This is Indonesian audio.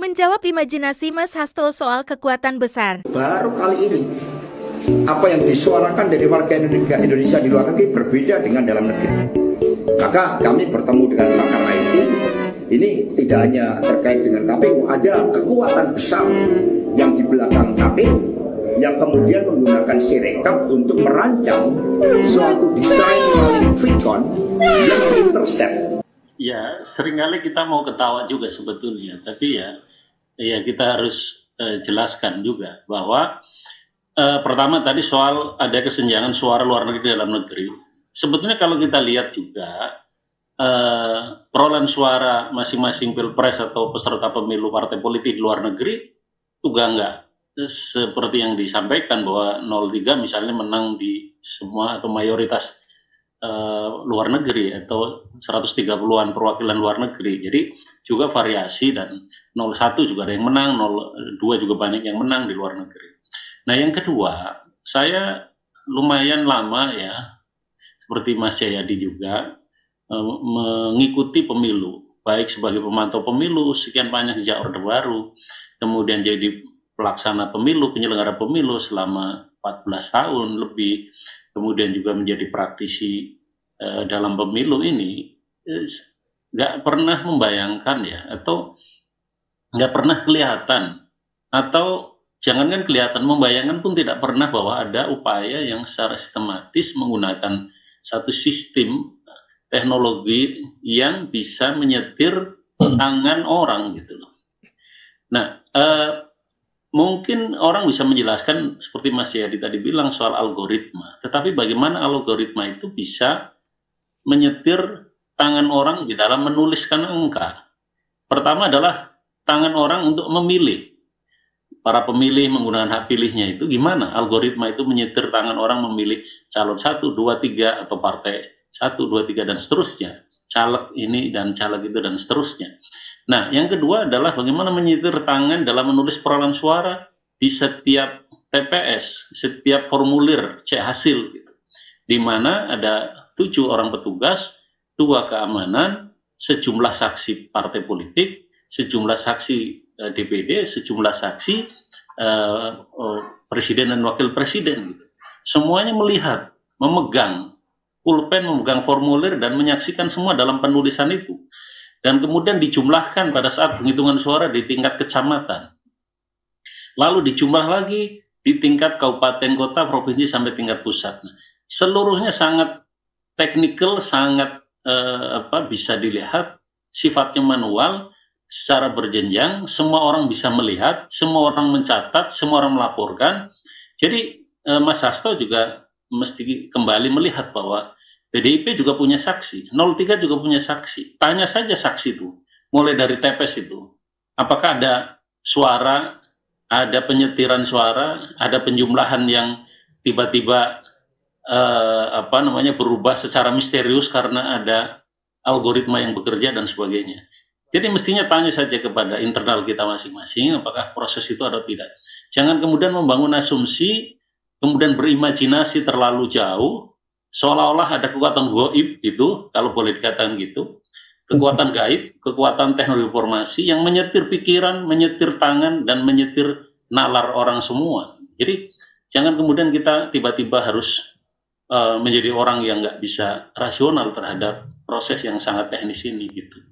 Menjawab imajinasi Mas Hasto soal kekuatan besar. Baru kali ini, apa yang disuarakan dari warga Indonesia di luar negeri berbeda dengan dalam negeri. Maka kami bertemu dengan pakar IT, ini tidak hanya terkait dengan KPU, ada kekuatan besar yang di belakang KPU, yang kemudian menggunakan Sirekap untuk merancang suatu desain melalui Vicon yang intercept. Ya, seringkali kita mau ketawa juga sebetulnya, tapi ya kita harus jelaskan juga bahwa pertama tadi soal ada kesenjangan suara luar negeri dalam negeri. Sebetulnya kalau kita lihat juga perolehan suara masing-masing pilpres atau peserta pemilu partai politik di luar negeri juga enggak seperti yang disampaikan bahwa 03 misalnya menang di semua atau mayoritas luar negeri atau 130-an perwakilan luar negeri. Jadi juga variasi, dan 01 juga ada yang menang, 02 juga banyak yang menang di luar negeri. Nah, yang kedua, saya lumayan lama ya, seperti Mas Jayadi juga, mengikuti pemilu, baik sebagai pemantau pemilu sekian banyak sejak Orde Baru, kemudian jadi pelaksana pemilu, penyelenggara pemilu selama 14 tahun lebih, kemudian juga menjadi praktisi dalam pemilu ini, nggak pernah membayangkan ya, atau nggak pernah kelihatan, atau jangankan kelihatan, membayangkan pun tidak pernah bahwa ada upaya yang secara sistematis menggunakan satu sistem teknologi yang bisa menyetir tangan orang gitu loh. Nah, mungkin orang bisa menjelaskan seperti Mas Yadi tadi bilang soal algoritma, tetapi bagaimana algoritma itu bisa menyetir tangan orang di dalam menuliskan angka? Pertama adalah tangan orang untuk memilih. Para pemilih menggunakan hak pilihnya itu gimana? Algoritma itu menyetir tangan orang memilih calon 1, 2, 3 atau partai 1, 2, 3 dan seterusnya. Caleg ini dan caleg itu dan seterusnya. Nah, yang kedua adalah bagaimana menyetir tangan dalam menulis perolehan suara di setiap TPS, setiap formulir C hasil gitu. Di mana ada 7 orang petugas, 2 keamanan, sejumlah saksi partai politik, sejumlah saksi DPD, sejumlah saksi presiden dan wakil presiden gitu. Semuanya melihat, memegang pulpen, memegang formulir dan menyaksikan semua dalam penulisan itu. Dan kemudian dijumlahkan pada saat penghitungan suara di tingkat kecamatan. Lalu dijumlah lagi di tingkat kabupaten, kota, provinsi sampai tingkat pusat. Nah, seluruhnya sangat teknikal, sangat bisa dilihat, sifatnya manual, secara berjenjang, semua orang bisa melihat, semua orang mencatat, semua orang melaporkan. Jadi Mas Hasto juga mesti kembali melihat bahwa PDIP juga punya saksi, 03 juga punya saksi. Tanya saja saksi itu, mulai dari TPS itu, apakah ada suara, ada penyetiran suara, ada penjumlahan yang tiba-tiba berubah secara misterius karena ada algoritma yang bekerja dan sebagainya. Jadi mestinya tanya saja kepada internal kita masing-masing apakah proses itu atau tidak. Jangan kemudian membangun asumsi, kemudian berimajinasi terlalu jauh, seolah-olah ada kekuatan gaib itu, kalau boleh dikatakan gitu, kekuatan gaib, kekuatan teknologi informasi yang menyetir pikiran, menyetir tangan, dan menyetir nalar orang semua. Jadi jangan kemudian kita tiba-tiba harus menjadi orang yang nggak bisa rasional terhadap proses yang sangat teknis ini gitu.